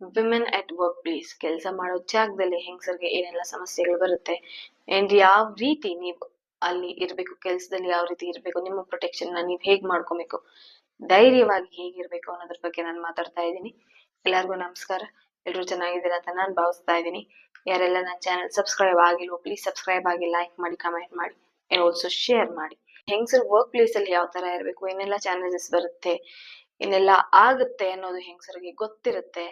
Women at work place, ಕೆಲಸ ಮಾಡೋ ಜಾಗದಲ್ಲಿ ಹೆಂಗಸರಿಗೆ ಏನೆಲ್ಲ ಸಮಸ್ಯೆಗಳು ಬರುತ್ತೆ ಅಂಡ್ ಯಾವ ರೀತಿ ನೀವು ಅಲ್ಲಿ ಇರ್ಬೇಕು, ಕೆಲಸದಲ್ಲಿ ಯಾವ ರೀತಿ ಇರ್ಬೇಕು, ನಿಮ್ಮ ಪ್ರೊಟೆಕ್ಷನ್ ನ ನೀವು ಹೇಗ್ ಮಾಡ್ಕೊಬೇಕು, ಧೈರ್ಯವಾಗಿ ಹೇಗಿರ್ಬೇಕು ಅನ್ನೋದ್ರ ಬಗ್ಗೆ ನಾನು ಮಾತಾಡ್ತಾ ಇದ್ದೀನಿ. ಎಲ್ಲರಿಗೂ ನಮಸ್ಕಾರ. ಎಲ್ಲರೂ ಚೆನ್ನಾಗಿದ್ದೀರಾ ಅಂತ ನಾನು ಭಾವಿಸ್ತಾ ಇದ್ದೀನಿ. ಯಾರೆಲ್ಲ ನನ್ನ ಚಾನಲ್ ಸಬ್ಸ್ಕ್ರೈಬ್ ಆಗಿಲ್ವೋ ಪ್ಲೀಸ್ ಸಬ್ಸ್ಕ್ರೈಬ್ ಆಗಿ, ಲೈಕ್ ಮಾಡಿ, ಕಮೆಂಟ್ ಮಾಡಿ ಅಂಡ್ ಆಲ್ಸೋ ಶೇರ್ ಮಾಡಿ. ಹೆಂಗಸರು ವರ್ಕ್ ಪ್ಲೇಸ್ ಅಲ್ಲಿ ಯಾವ ತರ ಇರ್ಬೇಕು, ಏನೆಲ್ಲ ಚಾಲೆಂಜಸ್ ಬರುತ್ತೆ, ಏನೆಲ್ಲ ಆಗುತ್ತೆ ಅನ್ನೋದು ಹೆಂಗಸರಿಗೆ ಗೊತ್ತಿರುತ್ತೆ.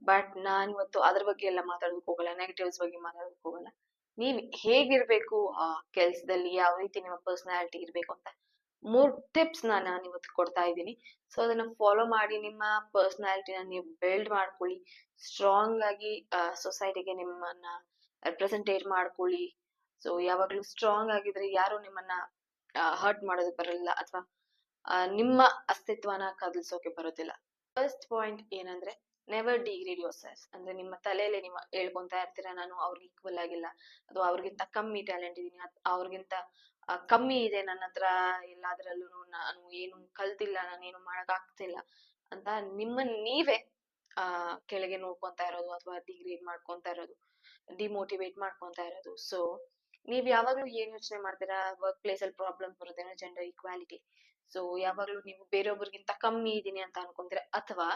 ಬಟ್ ನಾನ್ ಇವತ್ತು ಅದ್ರ ಬಗ್ಗೆ ಎಲ್ಲ ಮಾತಾಡೋದಕ್ಕೆ ಹೋಗಲ್ಲ, ನೆಗೆಟಿವ್ಸ್ ಬಗ್ಗೆ ಮಾತಾಡೋದಕ್ಕೆ ಹೋಗಲ್ಲ. ನೀವ್ ಹೇಗಿರ್ಬೇಕು ಆ ಕೆಲ್ಸದಲ್ಲಿ, ಯಾವ ರೀತಿ ನಿಮ್ಮ ಪರ್ಸನಾಲಿಟಿ ಇರ್ಬೇಕು ಅಂತ 3 ಟಿಪ್ಸ್ ನಾನು ಇವತ್ತು ಕೊಡ್ತಾ ಇದ್ದೀನಿ. ಸೊ ಅದನ್ನ ಫಾಲೋ ಮಾಡಿ ನಿಮ್ಮ ಪರ್ಸನಾಲಿಟಿನ ನೀವು ಬಿಲ್ಡ್ ಮಾಡ್ಕೊಳ್ಳಿ, ಸ್ಟ್ರಾಂಗ್ ಆಗಿ ಸೊಸೈಟಿಗೆ ನಿಮ್ಮನ್ನ ರೆಪ್ರೆಸೆಂಟೇಟ್ ಮಾಡ್ಕೊಳ್ಳಿ. ಸೊ ಯಾವಾಗ್ಲೂ ಸ್ಟ್ರಾಂಗ್ ಆಗಿದ್ರೆ ಯಾರು ನಿಮ್ಮನ್ನ ಹರ್ಟ್ ಮಾಡೋದಕ್ಕೆ ಬರಲ್ಲ, ಅಥವಾ ನಿಮ್ಮ ಅಸ್ತಿತ್ವನ ಕದಲ್ಸೋಕೆ ಬರೋದಿಲ್ಲ. ಫಸ್ಟ್ ಪಾಯಿಂಟ್ ಏನಂದ್ರೆ, ನೆವರ್ ಡಿಗ್ರೇಡ್ ಯೋರ್ ಸೆಲ್ಫ್. ಅಂದ್ರೆ ನಿಮ್ಮ ತಲೆಯಲ್ಲಿ ನೀವು ಹೇಳ್ಕೊಂತಾ ಇರ್ತೀರಾ, ನಾನು ಅವ್ರಿಗೆ ಈಕ್ವಲ್ ಆಗಿಲ್ಲ, ಅಥವಾ ಅವ್ರಿಗಿಂತ ಕಮ್ಮಿ ಟ್ಯಾಲೆಂಟ್ ಇದೀನಿ, ಅವ್ರಿಗಿಂತ ಕಮ್ಮಿ ಇದೆ ನನ್ನ ಹತ್ರ, ಎಲ್ಲಾದ್ರಲ್ಲೂ ನಾನು ಏನು ಕಲ್ತಿಲ್ಲ, ನಾನೇನು ಮಾಡಕ್ ಆಗ್ತಿಲ್ಲ ಅಂತ ನಿಮ್ಮನ್ನ ನೀವೇ ಕೆಳಗೆ ನೋಡ್ಕೊಂತಾ ಇರೋದು, ಅಥವಾ ಡಿಗ್ರೇಡ್ ಮಾಡ್ಕೊಂತಾ ಇರೋದು, ಡಿಮೋಟಿವೇಟ್ ಮಾಡ್ಕೊಂತಾ ಇರೋದು. ಸೊ ನೀವ್ ಯಾವಾಗ್ಲೂ ಏನ್ ಯೋಚನೆ ಮಾಡ್ತೀರಾ, ವರ್ಕ್ ಪ್ಲೇಸ್ ಅಲ್ಲಿ ಪ್ರಾಬ್ಲಮ್ ಬರುತ್ತೇನೋ, ಜೆಂಡರ್ ಈಕ್ವಾಲಿಟಿ. ಸೊ ಯಾವಾಗ್ಲೂ ನೀವು ಬೇರೆಯೊಬ್ಬರಿಗಿಂತ ಕಮ್ಮಿ ಇದೀನಿ ಅಂತ ಅನ್ಕೊಂತೀರ, ಅಥವಾ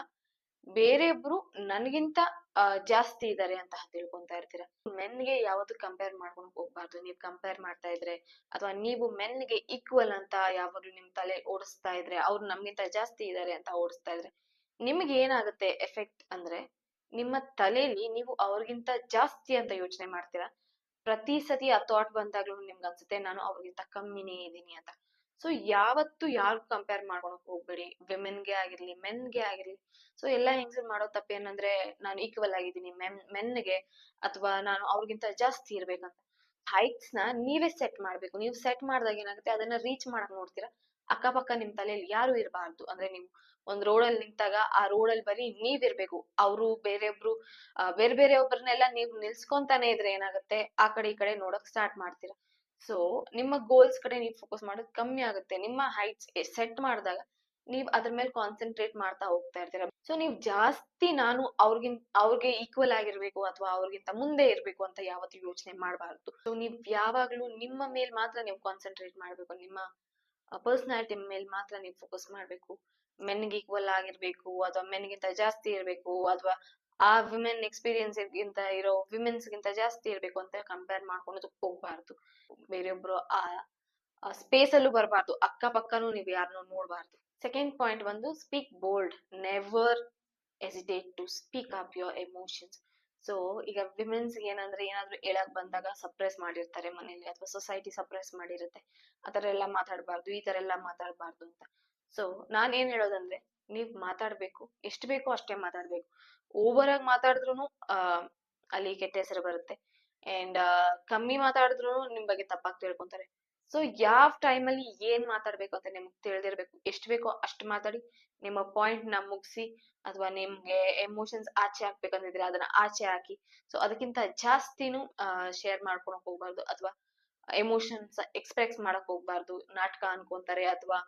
ಬೇರೆಯೊಬ್ರು ನನ್ಗಿಂತ ಜಾಸ್ತಿ ಇದಾರೆ ಅಂತ ತಿಳ್ಕೊಂತಾ ಇರ್ತೀರಾ. ಮೆನ್ಗೆ ಯಾವತ್ತೂ ಕಂಪೇರ್ ಮಾಡ್ಕೊಂಡು ಹೋಗ್ಬಾರ್ದು. ನೀವ್ ಕಂಪೇರ್ ಮಾಡ್ತಾ ಇದ್ರೆ, ಅಥವಾ ನೀವು ಮೆನ್ಗೆ ಈಕ್ವಲ್ ಅಂತ ಯಾವಾಗ್ಲೂ ನಿಮ್ ತಲೆ ಓಡಿಸ್ತಾ ಇದ್ರೆ, ಅವ್ರು ನಮ್ಗಿಂತ ಜಾಸ್ತಿ ಇದಾರೆ ಅಂತ ಓಡಿಸ್ತಾ ಇದ್ರೆ, ನಿಮ್ಗೆ ಏನಾಗುತ್ತೆ ಎಫೆಕ್ಟ್ ಅಂದ್ರೆ, ನಿಮ್ಮ ತಲೆಯಲ್ಲಿ ನೀವು ಅವ್ರಿಗಿಂತ ಜಾಸ್ತಿ ಅಂತ ಯೋಚನೆ ಮಾಡ್ತೀರಾ. ಪ್ರತಿ ಸತಿ ಆ ಥಾಟ್ ಬಂದಾಗ್ಲೂ ನಿಮ್ಗೆ ಅನ್ಸುತ್ತೆ, ನಾನು ಅವ್ರಿಗಿಂತ ಕಮ್ಮಿನೇ ಇದೀನಿ ಅಂತ. ಸೊ ಯಾವತ್ತು ಯಾರು ಕಂಪೇರ್ ಮಾಡ್ಕೊಳಕ್ ಹೋಗ್ಬೇಡಿ, ವಿಮೆನ್ಗೆ ಆಗಿರ್ಲಿ, ಮೆನ್ಗೆ ಆಗಿರ್ಲಿ. ಸೊ ಎಲ್ಲಾ ಹೆಂಗಸರು ಮಾಡೋ ತಪ್ಪೇನಂದ್ರೆ, ನಾನು ಈಕ್ವಲ್ ಆಗಿದ್ದೀನಿ ಮೆನ್ಗೆ, ಅಥವಾ ನಾನು ಅವ್ರಿಗಿಂತ ಜಾಸ್ತಿ ಇರ್ಬೇಕಂತ. ಹೈಟ್ಸ್ ನ ನೀವೇ ಸೆಟ್ ಮಾಡ್ಬೇಕು. ನೀವು ಸೆಟ್ ಮಾಡಿದಾಗ ಏನಾಗುತ್ತೆ, ಅದನ್ನ ರೀಚ್ ಮಾಡಕ್ ನೋಡ್ತೀರಾ. ಅಕ್ಕಪಕ್ಕ ನಿಮ್ ತಲೆಯಲ್ಲಿ ಯಾರು ಇರಬಾರ್ದು. ಅಂದ್ರೆ ನೀವು ಒಂದ್ ರೋಡಲ್ಲಿ ನಿಂತಾಗ ಆ ರೋಡಲ್ಲಿ ಬರೀ ನೀವ್ ಇರ್ಬೇಕು. ಅವರು ಬೇರೆಯೊಬ್ರು ಬೇರೆ ಬೇರೆ ಒಬ್ಬರನ್ನೆಲ್ಲ ನೀವು ನಿಲ್ಸ್ಕೊಂತಾನೆ ಇದ್ರೆ ಏನಾಗುತ್ತೆ, ಆ ಕಡೆ ಈ ಕಡೆ ನೋಡಕ್ ಸ್ಟಾರ್ಟ್ ಮಾಡ್ತೀರಾ. ಸೊ ನಿಮ್ಮ ಗೋಲ್ಸ್ ಕಡೆ ನೀವು ಫೋಕಸ್ ಮಾಡೋದು ಕಮ್ಮಿ ಆಗುತ್ತೆ. ನಿಮ್ಮ ಹೈಟ್ಸ್ ಸೆಟ್ ಮಾಡಿದಾಗ ನೀವ್ ಅದ್ರ ಮೇಲೆ ಕಾನ್ಸಂಟ್ರೇಟ್ ಮಾಡ್ತಾ ಹೋಗ್ತಾ ಇರ್ತೀರಾ. ಸೊ ನೀವ್ ಜಾಸ್ತಿ ನಾನು ಅವ್ರಿಗೆ ಈಕ್ವಲ್ ಆಗಿರ್ಬೇಕು, ಅಥವಾ ಅವ್ರಿಗಿಂತ ಮುಂದೆ ಇರ್ಬೇಕು ಅಂತ ಯಾವತ್ತೂ ಯೋಚನೆ ಮಾಡಬಾರ್ದು. ಸೊ ನೀವ್ ಯಾವಾಗ್ಲೂ ನಿಮ್ಮ ಮೇಲ್ ಮಾತ್ರ ನೀವು ಕಾನ್ಸಂಟ್ರೇಟ್ ಮಾಡ್ಬೇಕು, ನಿಮ್ಮ ಪರ್ಸನಾಲಿಟಿ ಮೇಲೆ ಮಾತ್ರ ನೀವು ಫೋಕಸ್ ಮಾಡ್ಬೇಕು. ಮೆನ್ಗೆ ಈಕ್ವಲ್ ಆಗಿರ್ಬೇಕು, ಅಥವಾ ಮೆನ್ಗಿಂತ ಜಾಸ್ತಿ ಇರ್ಬೇಕು, ಅಥವಾ ಆ ವಿಮೆನ್ ಎಕ್ಸ್ಪೀರಿಯನ್ಸ್ ಗಿಂತ ಇರೋ ವಿಮೆನ್ಸ್ ಗಿಂತ ಜಾಸ್ತಿ ಇರ್ಬೇಕು ಅಂತ ಕಂಪೇರ್ ಮಾಡ್ಕೊಳೋದಕ್ಕೆ ಹೋಗ್ಬಾರ್ದು. ಬೇರೆಯೊಬ್ರು ಆ ಸ್ಪೇಸ್ ಅಲ್ಲೂ ಬರಬಾರ್ದು, ಅಕ್ಕ ಪಕ್ಕನೂ ನೀವು ಯಾರನ್ನೂ ನೋಡ್ಬಾರ್ದು. ಸೆಕೆಂಡ್ ಪಾಯಿಂಟ್ ಬಂದು, speak bold, never hesitate to speak up your emotions. So ಈಗ ವಿಮೆನ್ಸ್ ಏನಂದ್ರೆ, ಏನಾದ್ರು ಹೇಳಕ್ ಬಂದಾಗ ಸಪ್ರೆಸ್ ಮಾಡಿರ್ತಾರೆ ಮನೇಲಿ, ಅಥವಾ ಸೊಸೈಟಿ ಸಪ್ರೆಸ್ ಮಾಡಿರುತ್ತೆ, ಆತರ ಎಲ್ಲ ಮಾತಾಡ್ಬಾರ್ದು, ಈ ತರ ಎಲ್ಲ ಮಾತಾಡ್ಬಾರ್ದು ಅಂತ. ಸೊ ನಾನ್ ಏನ್ ಹೇಳೋದಂದ್ರೆ, ನೀವ್ ಮಾತಾಡ್ಬೇಕು, ಎಷ್ಟ್ ಬೇಕೋ ಅಷ್ಟೇ ಮಾತಾಡ್ಬೇಕು. ಓವರ್ ಆಗಿ ಮಾತಾಡಿದ್ರು ಅಲ್ಲಿ ಕೆಟ್ಟ ಹೆಸರು ಬರುತ್ತೆ, ಅಂಡ್ ಕಮ್ಮಿ ಮಾತಾಡಿದ್ರು ನಿಮ್ ಬಗ್ಗೆ ತಪ್ಪಾಗಿ ತಿಳ್ಕೊಂತಾರೆ. ಸೊ ಯಾವ ಟೈಮಲ್ಲಿ ಏನ್ ಮಾತಾಡ್ಬೇಕು ಅಂತ ನಿಮ್ಗೆ ತಿಳಿದಿರ್ಬೇಕು. ಎಷ್ಟ್ ಬೇಕೋ ಅಷ್ಟ್ ಮಾತಾಡಿ, ನಿಮ್ಮ ಪಾಯಿಂಟ್ ನ ಮುಗಿಸಿ, ಅಥವಾ ನಿಮ್ಗೆ ಎಮೋಷನ್ಸ್ ಆಚೆ ಹಾಕ್ಬೇಕಂತಿದ್ರೆ ಅದನ್ನ ಆಚೆ ಹಾಕಿ. ಸೊ ಅದಕ್ಕಿಂತ ಜಾಸ್ತಿನೂ ಶೇರ್ ಮಾಡ್ಕೊಳಕ್ ಹೋಗ್ಬಾರ್ದು, ಅಥವಾ ಎಮೋಷನ್ಸ್ ಎಕ್ಸ್ಪ್ರೆಸ್ ಮಾಡಕ್ ಹೋಗ್ಬಾರ್ದು. ನಾಟಕ ಅನ್ಕೊಂತಾರೆ, ಅಥವಾ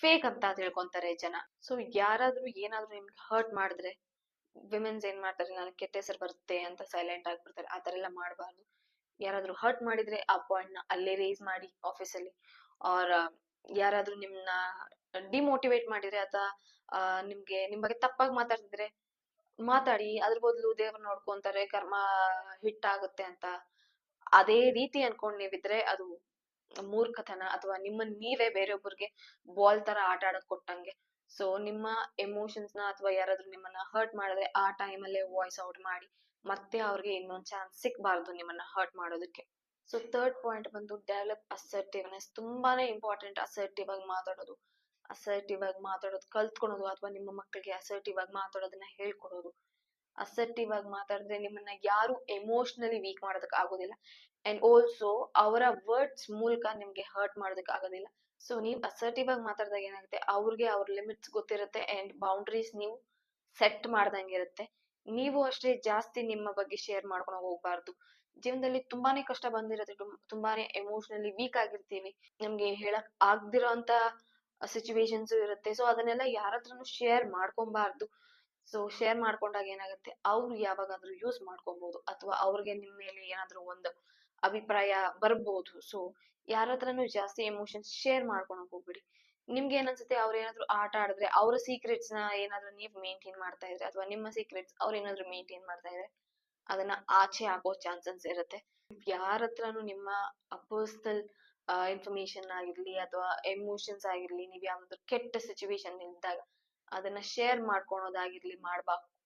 ಫೇಕ್ ಅಂತ ತಿಳ್ಕೊಂತಾರೆ ಜನ. ಸೊ ಯಾರಾದ್ರೂ ಏನಾದ್ರೂ ನಿಮ್ಗೆ ಹರ್ಟ್ ಮಾಡಿದ್ರೆ, ವಿಮೆನ್ಸ್ ಏನ್ ಮಾಡ್ತಾರೆ, ನನಗೆ ಕೆಟ್ಟ ಹೆಸರು ಬರುತ್ತೆ ಅಂತ ಸೈಲೆಂಟ್ ಆಗ್ಬಿಡ್ತಾರೆ. ಆತರ ಎಲ್ಲ ಮಾಡಬಾರ್ದು. ಯಾರಾದ್ರೂ ಹರ್ಟ್ ಮಾಡಿದ್ರೆ ಆ ಪಾಯಿಂಟ್ ನ ಅಲ್ಲೇ ರೇಸ್ ಮಾಡಿ ಆಫೀಸಲ್ಲಿ, ಆರ್ ಯಾರಾದ್ರೂ ನಿಮ್ನ ಡಿಮೋಟಿವೇಟ್ ಮಾಡಿದ್ರೆ, ಅಥವಾ ನಿಮ್ಗೆ ನಿಮ್ ಬಗ್ಗೆ ತಪ್ಪಾಗಿ ಮಾತಾಡ್ತಿದ್ರೆ ಮಾತಾಡಿ. ಅದ್ರ ಬದಲು ದೇವ್ರ ನೋಡ್ಕೊಂತಾರೆ, ಕರ್ಮ ಹಿಟ್ಟಾಗುತ್ತೆ ಅಂತ ಅದೇ ರೀತಿ ಅನ್ಕೊಂಡ್ ನೀವಿದ್ರೆ ಅದು ಮೂರ್ಖತನ, ಅಥವಾ ನಿಮ್ಮನ್ನ ನೀವೇ ಬೇರೆಯೊಬ್ಬರಿಗೆ ಬಾಲ್ ತರ ಆಟ ಆಡಕ್ ಕೊಟ್ಟಂಗೆ. ಸೊ ನಿಮ್ಮ ಎಮೋಷನ್ಸ್ ನ, ಅಥವಾ ಯಾರಾದ್ರೂ ನಿಮ್ಮನ್ನ ಹರ್ಟ್ ಮಾಡಿದ್ರೆ ಆ ಟೈಮ್ ಅಲ್ಲೇ ವಾಯ್ಸ್ ಔಟ್ ಮಾಡಿ, ಮತ್ತೆ ಅವ್ರಿಗೆ ಇನ್ನೊಂದ್ ಚಾನ್ಸ್ ಸಿಕ್ಬಾರ್ದು ನಿಮ್ಮನ್ನ ಹರ್ಟ್ ಮಾಡೋದಕ್ಕೆ. ಸೊ ಥರ್ಡ್ ಪಾಯಿಂಟ್ ಬಂದು, ಡೆವಲಪ್ ಅಸರ್ಟಿವ್ನೆಸ್. ತುಂಬಾನೇ ಇಂಪಾರ್ಟೆಂಟ್ ಅಸರ್ಟಿವ್ ಆಗಿ ಮಾತಾಡೋದು. ಅಸರ್ಟಿವ್ ಆಗಿ ಮಾತಾಡೋದು ಕಲ್ತ್ಕೊಳೋದು, ಅಥವಾ ನಿಮ್ಮ ಮಕ್ಕಳಿಗೆ ಅಸರ್ಟಿವ್ ಆಗಿ ಮಾತಾಡೋದನ್ನ ಹೇಳ್ಕೊಡೋದು. ಅಸರ್ಟಿವ್ ಆಗಿ ಮಾತಾಡಿದ್ರೆ ನಿಮ್ಮನ್ನ ಯಾರು ಎಮೋಷನಲಿ ವೀಕ್ ಮಾಡೋದಕ್ ಆಗೋದಿಲ್ಲ, ಅಂಡ್ ಆಲ್ಸೋ ಅವರ ವರ್ಡ್ಸ್ ಮೂಲಕ ನಿಮ್ಗೆ ಹರ್ಟ್ ಮಾಡೋದಕ್ ಆಗೋದಿಲ್ಲ. ಸೊ ನೀವ್ ಅಸರ್ಟಿವ್ ಆಗಿ ಮಾತಾಡಿದಾಗ ಏನಾಗುತ್ತೆ, ಅವ್ರಿಗೆ ಅವ್ರ ಲಿಮಿಟ್ಸ್ ಗೊತ್ತಿರುತ್ತೆ, ಅಂಡ್ ಬೌಂಡ್ರೀಸ್ ನೀವು ಸೆಟ್ ಮಾಡ್ದಂಗಿರುತ್ತೆ. ನೀವು ಅಷ್ಟೇ ಜಾಸ್ತಿ ನಿಮ್ಮ ಬಗ್ಗೆ ಶೇರ್ ಮಾಡ್ಕೊಂಡು ಹೋಗ್ಬಾರ್ದು. ಜೀವನದಲ್ಲಿ ತುಂಬಾನೇ ಕಷ್ಟ ಬಂದಿರುತ್ತೆ, ತುಂಬಾನೇ ಎಮೋಷನಲಿ ವೀಕ್ ಆಗಿರ್ತೀವಿ, ನಮ್ಗೆ ಹೇಳಕ್ ಆಗ್ದಿರೋ ಅಂತ ಸಿಚುವೇಶನ್ಸ್ ಇರುತ್ತೆ. ಸೊ ಅದನ್ನೆಲ್ಲ ಯಾರತ್ರನು ಶೇರ್ ಮಾಡ್ಕೊಬಾರ್ದು. ಸೊ ಶೇರ್ ಮಾಡ್ಕೊಂಡಾಗ ಏನಾಗುತ್ತೆ, ಅವ್ರು ಯಾವಾಗಾದ್ರೂ ಯೂಸ್ ಮಾಡ್ಕೊಬಹುದು ಅಥವಾ ಅವ್ರಿಗೆ ನಿಮ್ ಮೇಲೆ ಏನಾದ್ರೂ ಒಂದು ಅಭಿಪ್ರಾಯ ಬರ್ಬೋದು. ಸೊ ಯಾರ ಹತ್ರನು ಜಾಸ್ತಿ ಎಮೋಷನ್ಸ್ ಶೇರ್ ಮಾಡ್ಕೊಳಕ್ ಹೋಗ್ಬಿಡಿ. ನಿಮ್ಗೆ ಏನನ್ಸುತ್ತೆ, ಅವ್ರ ಏನಾದ್ರು ಆಟ ಆಡಿದ್ರೆ ಅವ್ರ ಸೀಕ್ರೆಟ್ಸ್ ನ ಏನಾದ್ರು ನೀವ್ ಮೇಂಟೈನ್ ಮಾಡ್ತಾ ಇದ್ರೆ ಅಥವಾ ನಿಮ್ಮ ಸೀಕ್ರೆಟ್ಸ್ ಅವ್ರ ಏನಾದ್ರು ಮೇಂಟೈನ್ ಮಾಡ್ತಾ ಇದ್ರೆ ಅದನ್ನ ಆಚೆ ಆಗೋ ಚಾನ್ಸಸ್ ಇರುತ್ತೆ. ಯಾರ ಹತ್ರನು ನಿಮ್ಮ ಪರ್ಸನಲ್ ಇನ್ಫಾರ್ಮೇಶನ್ ಆಗಿರ್ಲಿ ಅಥವಾ ಎಮೋಷನ್ಸ್ ಆಗಿರ್ಲಿ, ನೀವ್ ಯಾವ್ದಾದ್ರು ಕೆಟ್ಟ ಸಿಚುವೇಶನ್ ಇದ್ದಾಗ ಅದನ್ನ ಶೇರ್ ಮಾಡ್ಕೊಳೋದಾಗಿರ್ಲಿ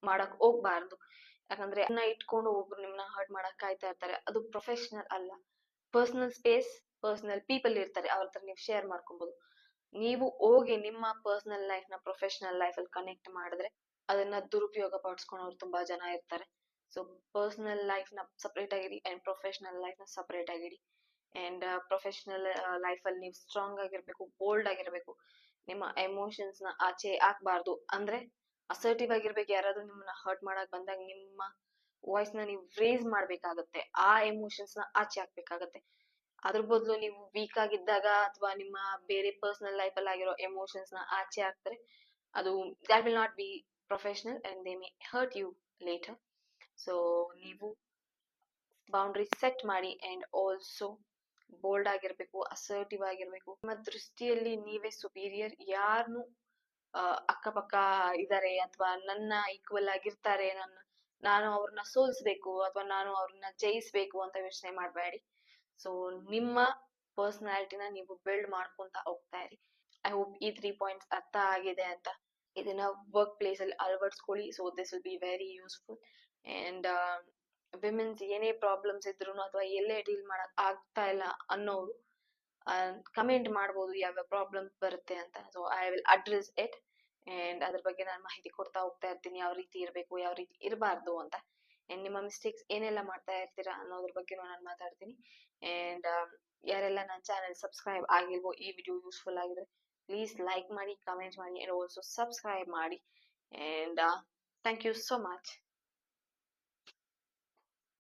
ಮಾಡಕ್ ಹೋಗ್ಬಾರ್ದು. ಯಾಕಂದ್ರೆ ಅದನ್ನ ಇಟ್ಕೊಂಡು ಒಬ್ರು ನಿಮ್ನ ಹರ್ಟ್ ಮಾಡಕ್ ಕಾಯ್ತಾ ಇರ್ತಾರೆ. ಅದು ಪ್ರೊಫೆಷನಲ್ ಅಲ್ಲ. ಪರ್ಸನಲ್ ಸ್ಪೇಸ್, ಪರ್ಸನಲ್ ಪೀಪಲ್ ಇರ್ತಾರೆ, ಅವ್ರ ಹತ್ರ ನೀವು ಶೇರ್ ಮಾಡ್ಕೊಬಹುದು. ನೀವು ಹೋಗಿ ನಿಮ್ಮ ಪರ್ಸನಲ್ ಲೈಫ್ ನ ಪ್ರೊಫೆಷನಲ್ ಲೈಫ್ ಅಲ್ಲಿ ಕನೆಕ್ಟ್ ಮಾಡಿದ್ರೆ ಅದನ್ನ ದುರುಪಯೋಗ ಪಡಿಸ್ಕೊಳೋರು ತುಂಬಾ ಜನ ಇರ್ತಾರೆ. ಸೊ ಪರ್ಸನಲ್ ಲೈಫ್ ನ ಸಪರೇಟ್ ಆಗಿಡಿ ಅಂಡ್ ಪ್ರೊಫೆಷನಲ್ ಲೈಫ್ ನ ಸಪರೇಟ್ ಆಗಿಡಿ. ಅಂಡ್ ಪ್ರೊಫೆಷನಲ್ ಲೈಫ್ ಅಲ್ಲಿ ನೀವು ಸ್ಟ್ರಾಂಗ್ ಆಗಿರ್ಬೇಕು, ಬೋಲ್ಡ್ ಆಗಿರ್ಬೇಕು. ನಿಮ್ಮ ಎಮೋಷನ್ಸ್ ನ ಆಚೆ ಹಾಕ್ಬಾರ್ದು. ಅಂದ್ರೆ ಅಸರ್ಟಿವ್ ಆಗಿರ್ಬೇಕು. ಯಾರಾದ್ರೂ ನಿಮ್ಮನ್ನ ಹರ್ಟ್ ಮಾಡಕ್ ಬಂದಾಗ ನಿಮ್ಮ ವಾಯ್ಸ್ ನ ನೀವು ರೇಸ್ ಮಾಡ್ಬೇಕಾಗತ್ತೆ, ಆ ಎಮೋಷನ್ಸ್ ನ ಆಚೆ ಹಾಕ್ಬೇಕಾಗತ್ತೆ. ಅದ್ರ ಬದಲು ನೀವು ವೀಕ್ ಆಗಿದ್ದಾಗ ಅಥವಾ ನಿಮ್ಮ ಬೇರೆ ಪರ್ಸನಲ್ ಲೈಫ್ ಅಲ್ಲಿ ಆಗಿರೋ ಎಮೋಷನ್ಸ್ ನ ಆಚೆ ಹಾಕ್ತಾರೆ, ಅದು that will not be professional and they may hurt you later. So ನೀವು ಬೌಂಡ್ರಿ ಸೆಟ್ ಮಾಡಿ ಅಂಡ್ ಆಲ್ಸೋ ಬೋಲ್ಡ್ ಆಗಿರ್ಬೇಕು, ಅಸರ್ಟಿವ್ ಆಗಿರ್ಬೇಕು. ನಿಮ್ಮ ದೃಷ್ಟಿಯಲ್ಲಿ ನೀವೇ ಸುಪೀರಿಯರ್. ಯಾರನ್ನು ಅಕ್ಕಪಕ್ಕ ಇದಾರೆ ಅಥವಾ ನನ್ನ ಈಕ್ವಲ್ ಆಗಿರ್ತಾರೆ, ನಾನು ಅವ್ರನ್ನ ಸೋಲ್ಸ್ಬೇಕು ಅಥವಾ ನಾನು ಅವ್ರನ್ನ ಜಯಿಸ್ಬೇಕು ಅಂತ ಯೋಚನೆ ಮಾಡ್ಬೇಡಿ. ಸೊ ನಿಮ್ಮ ಪರ್ಸನಾಲಿಟಿನ ನೀವು ಬಿಲ್ಡ್ ಮಾಡ್ಕೊಂತ ಹೋಗ್ತಾ ಇರಿ. ಐ ಹೋಪ್ ಈ 3 ಪಾಯಿಂಟ್ಸ್ ಅರ್ಥ ಆಗಿದೆ ಅಂತ. ಇದನ್ನ ವರ್ಕ್ ಪ್ಲೇಸ್ ಅಲ್ಲಿ ಅಳವಡಿಸ್ಕೊಳ್ಳಿ. So this will be very useful. And women's ಏನೇ ಪ್ರಾಬ್ಲಮ್ಸ್ ಇದ್ರು ಅಥವಾ ಎಲ್ಲೇ ಡೀಲ್ ಮಾಡಕ್ ಆಗ್ತಾ ಇಲ್ಲ ಅನ್ನೋರು ಕಮೆಂಟ್ ಮಾಡ್ಬೋದು ಯಾವ್ಯಾವ ಪ್ರಾಬ್ಲಮ್ ಬರುತ್ತೆ ಅಂತ. So I will address it and ಅದ್ರ ಬಗ್ಗೆ ನಾನು ಮಾಹಿತಿ ಕೊಡ್ತಾ ಹೋಗ್ತಾ ಇರ್ತೀನಿ, ಯಾವ ರೀತಿ ಇರ್ಬೇಕು, ಯಾವ ರೀತಿ ಇರಬಾರ್ದು ಅಂತ. ಅಂಡ್ ನಿಮ್ಮ ಮಿಸ್ಟೇಕ್ಸ್ ಏನೆಲ್ಲ ಮಾಡ್ತಾ ಇರ್ತೀರಾ ಅನ್ನೋದ್ರ ಬಗ್ಗೆ ನಾನು ಮಾತಾಡ್ತೀನಿ. ಅಂಡ್ ಯಾರೆಲ್ಲ ನನ್ನ ಚಾನೆಲ್ ಸಬ್ಸ್ಕ್ರೈಬ್ ಆಗಿಲ್ವೋ, ಈ ವಿಡಿಯೋ ಯೂಸ್ಫುಲ್ ಆಗಿದ್ರೆ ಪ್ಲೀಸ್ ಲೈಕ್ ಮಾಡಿ, ಕಮೆಂಟ್ ಮಾಡಿ ಅಂಡ್ ಆಲ್ಸೋ ಸಬ್ಸ್ಕ್ರೈಬ್ ಮಾಡಿ. And thank you so much.